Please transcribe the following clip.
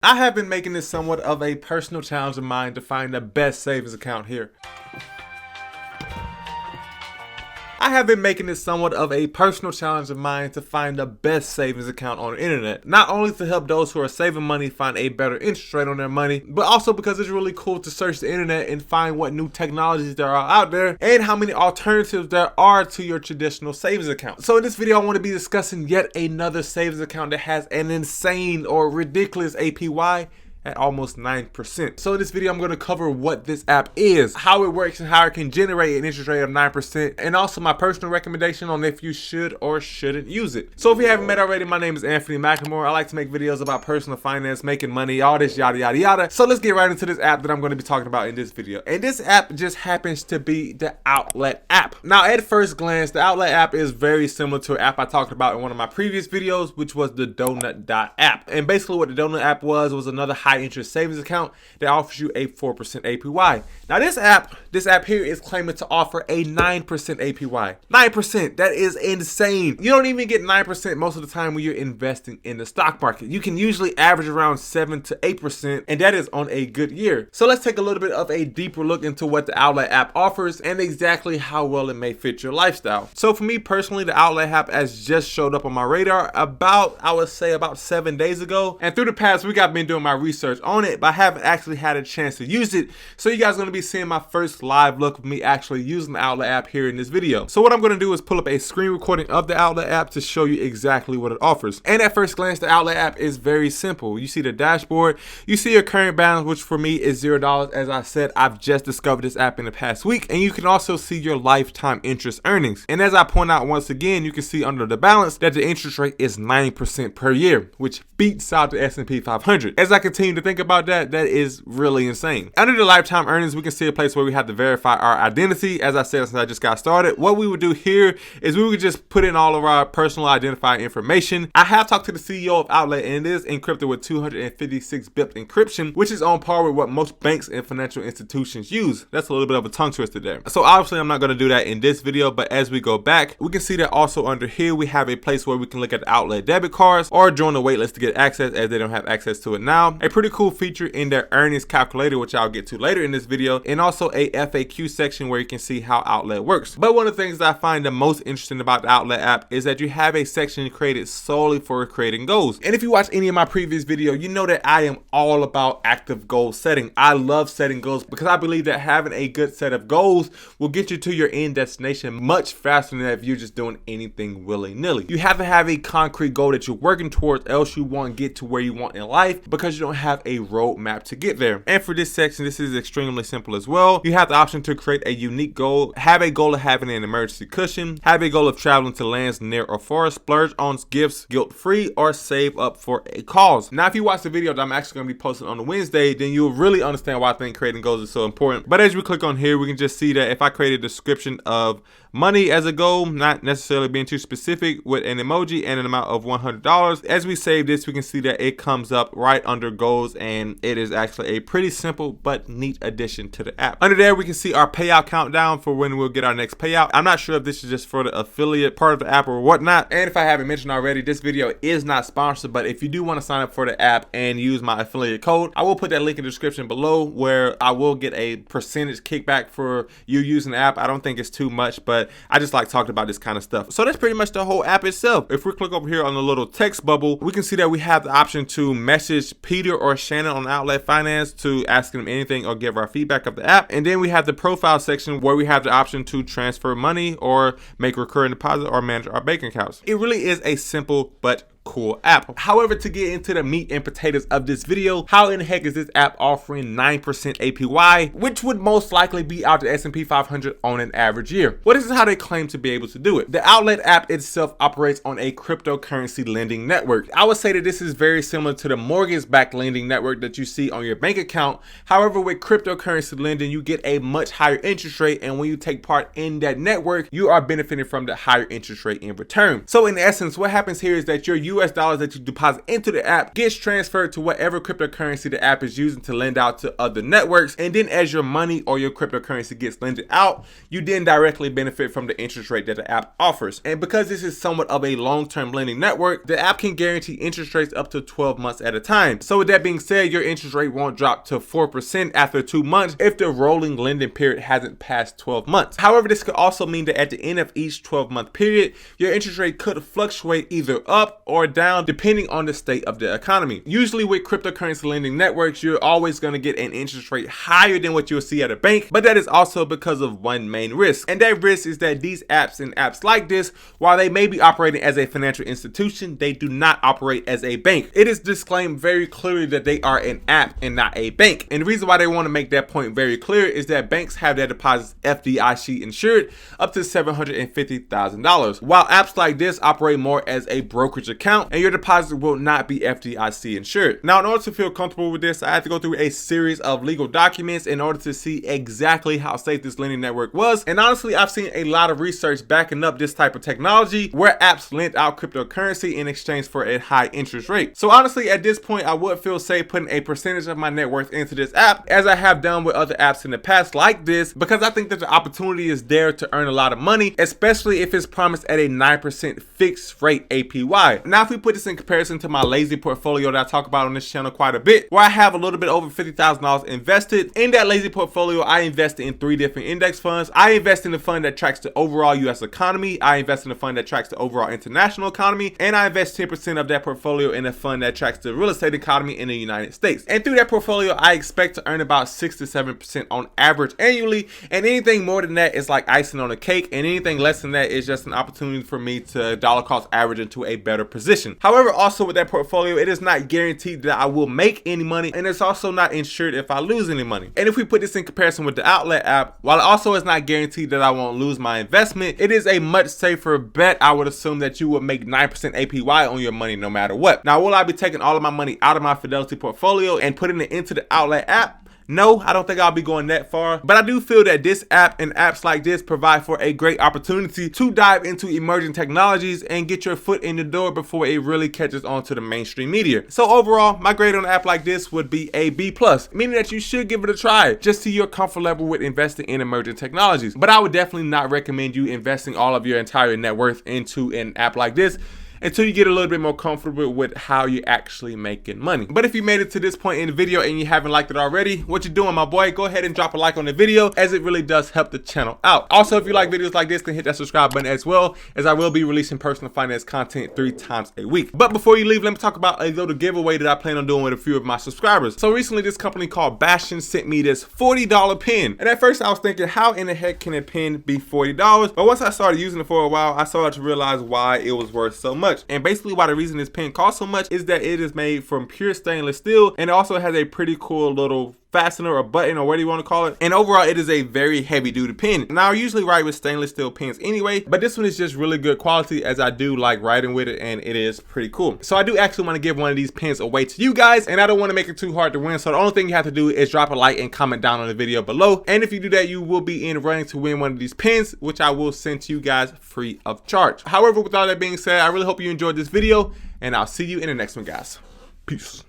I have been making this somewhat of a personal challenge of mine to find the best savings account here. I have been making this somewhat of a personal challenge of mine to find the best savings account on the internet. Not only to help those who are saving money find a better interest rate on their money, but also because it's really cool to search the internet and find what new technologies there are out there and how many alternatives there are to your traditional savings account. So in this video, I want to be discussing yet another savings account that has an insane or ridiculous APY at almost 9%. So in this video, I'm going to cover what this app is, how it works, and how it can generate an interest rate of 9%, and also my personal recommendation on if you should or shouldn't use it. So if you haven't met already, my name is Anfernee. I like to make videos about personal finance, making money, all this yada yada yada. So let's get right into this app that I'm going to be talking about in this video. And this app just happens to be the Outlet app. Now at first glance, the Outlet app is very similar to an app I talked about in one of my previous videos, which was the Donut app. And basically what the Donut app was another high interest savings account that offers you a 4% APY. Now this app here is claiming to offer a 9% APY. 9%, that is insane. You don't even get 9% most of the time when you're investing in the stock market. You can usually average around 7 to 8%, and that is on a good year. So let's take a little bit of a deeper look into what the Outlet app offers and exactly how well it may fit your lifestyle. So for me personally, the Outlet app has just showed up on my radar I would say about 7 days ago. And through the past week, I've been doing my research on it, but I haven't actually had a chance to use it. So you guys are going to be seeing my first live look of me actually using the Outlet app here in this video. So what I'm going to do is pull up a screen recording of the Outlet app to show you exactly what it offers. And at first glance, the Outlet app is very simple. You see the dashboard, you see your current balance, which for me is $0. As I said, I've just discovered this app in the past week, and you can also see your lifetime interest earnings. And as I point out once again, you can see under the balance that the interest rate is 9% per year, which beats out the S&P 500. As I continue to think about that is really insane. Under the lifetime earnings, we can see a place where we have to verify our identity. As I said, since I just got started, what we would do here is we would just put in all of our personal identifying information. I have talked to the CEO of Outlet, and it is encrypted with 256-bit encryption, which is on par with what most banks and financial institutions use. That's a little bit of a tongue twister there. So obviously I'm not going to do that in this video, but as we go back, we can see that also under here we have a place where we can look at the Outlet debit cards or join the waitlist to get access, as they don't have access to it now. A pretty cool feature in their earnings calculator, which I'll get to later in this video, and also a FAQ section where you can see how Outlet works. But one of the things that I find the most interesting about the Outlet app is that you have a section created solely for creating goals. And if you watch any of my previous video, you know that I am all about active goal setting. I love setting goals because I believe that having a good set of goals will get you to your end destination much faster than if you're just doing anything willy-nilly. You have to have a concrete goal that you're working towards, else you won't get to where you want in life because you don't have a roadmap to get there. And for this section, this is extremely simple as well. You have the option to create a unique goal, have a goal of having an emergency cushion, have a goal of traveling to lands near or far, splurge on gifts guilt-free, or save up for a cause. Now, if you watch the video that I'm actually going to be posting on a Wednesday, then you'll really understand why I think creating goals is so important. But as we click on here, we can just see that if I create a description of money as a goal, not necessarily being too specific, with an emoji and an amount of $100, as we save this, we can see that it comes up right under goals, and it is actually a pretty simple but neat addition to the app. Under there, we can see our payout countdown for when we'll get our next payout. I'm not sure if this is just for the affiliate part of the app or whatnot. And if I haven't mentioned already, this video is not sponsored, but if you do want to sign up for the app and use my affiliate code, I will put that link in the description below, where I will get a percentage kickback for you using the app. I don't think it's too much, but I just like talking about this kind of stuff. So that's pretty much the whole app itself. If we click over here on the little text bubble, we can see that we have the option to message Peter or Shannon on Outlet Finance to ask them anything or give our feedback of the app. And then we have the profile section where we have the option to transfer money or make recurring deposit or manage our bank accounts. It really is a simple but cool app. However, to get into the meat and potatoes of this video, how in the heck is this app offering 9% APY, which would most likely be out the S&P 500 on an average year? Well, this is how they claim to be able to do it. The Outlet app itself operates on a cryptocurrency lending network. I would say that this is very similar to the mortgage-backed lending network that you see on your bank account. However, with cryptocurrency lending, you get a much higher interest rate, and when you take part in that network, you are benefiting from the higher interest rate in return. So in essence, what happens here is that your US dollars that you deposit into the app gets transferred to whatever cryptocurrency the app is using to lend out to other networks, and then as your money or your cryptocurrency gets lended out, you then directly benefit from the interest rate that the app offers. And because this is somewhat of a long-term lending network, the app can guarantee interest rates up to 12 months at a time. So with that being said, your interest rate won't drop to 4% after 2 months if the rolling lending period hasn't passed 12 months. However, this could also mean that at the end of each 12-month period, your interest rate could fluctuate either up or down depending on the state of the economy. Usually with cryptocurrency lending networks, you're always going to get an interest rate higher than what you'll see at a bank, but that is also because of one main risk. And that risk is that these apps and apps like this, while they may be operating as a financial institution, they do not operate as a bank. It is disclaimed very clearly that they are an app and not a bank. And the reason why they want to make that point very clear is that banks have their deposits FDIC insured up to $750,000, while apps like this operate more as a brokerage account, and your deposit will not be FDIC insured. Now, in order to feel comfortable with this, I had to go through a series of legal documents in order to see exactly how safe this lending network was. And honestly, I've seen a lot of research backing up this type of technology where apps lend out cryptocurrency in exchange for a high interest rate. So honestly, at this point, I would feel safe putting a percentage of my net worth into this app, as I have done with other apps in the past like this, because I think that the opportunity is there to earn a lot of money, especially if it's promised at a 9% fixed rate APY. Now, if we put this in comparison to my lazy portfolio that I talk about on this channel quite a bit, where I have a little bit over $50,000 invested, in that lazy portfolio, I invested in 3 different index funds. I invest in the fund that tracks the overall US economy, I invest in the fund that tracks the overall international economy, and I invest 10% of that portfolio in a fund that tracks the real estate economy in the United States. And through that portfolio, I expect to earn about 6 to 7% on average annually, and anything more than that is like icing on a cake, and anything less than that is just an opportunity for me to dollar cost average into a better position. However, also with that portfolio, it is not guaranteed that I will make any money, and it's also not insured if I lose any money. And if we put this in comparison with the Outlet app, while it also is not guaranteed that I won't lose my investment, it is a much safer bet. I would assume that you would make 9% APY on your money no matter what. Now, will I be taking all of my money out of my Fidelity portfolio and putting it into the Outlet app? No, I don't think I'll be going that far, but I do feel that this app and apps like this provide for a great opportunity to dive into emerging technologies and get your foot in the door before it really catches on to the mainstream media. So overall, my grade on an app like this would be a B+, meaning that you should give it a try, just to your comfort level with investing in emerging technologies. But I would definitely not recommend you investing all of your entire net worth into an app like this until you get a little bit more comfortable with how you're actually making money. But if you made it to this point in the video and you haven't liked it already, what you doing, my boy? Go ahead and drop a like on the video, as it really does help the channel out. Also, if you like videos like this, then hit that subscribe button as well, as I will be releasing personal finance content 3 times a week. But before you leave, let me talk about a little giveaway that I plan on doing with a few of my subscribers. So recently, this company called Bastion sent me this $40 pen. And at first I was thinking, how in the heck can a pen be $40? But once I started using it for a while, I started to realize why it was worth so much. And basically why the reason this pen costs so much is that it is made from pure stainless steel, and it also has a pretty cool little fastener or button, or whatever you want to call it. And overall, it is a very heavy duty pen. Now, I usually write with stainless steel pens anyway, but this one is just really good quality, as I do like writing with it, and it is pretty cool. So I do actually want to give one of these pens away to you guys, and I don't want to make it too hard to win. So the only thing you have to do is drop a like and comment down on the video below. And if you do that, you will be in running to win one of these pens, which I will send to you guys free of charge. However, with all that being said, I really hope you enjoyed this video, and I'll see you in the next one, guys. Peace.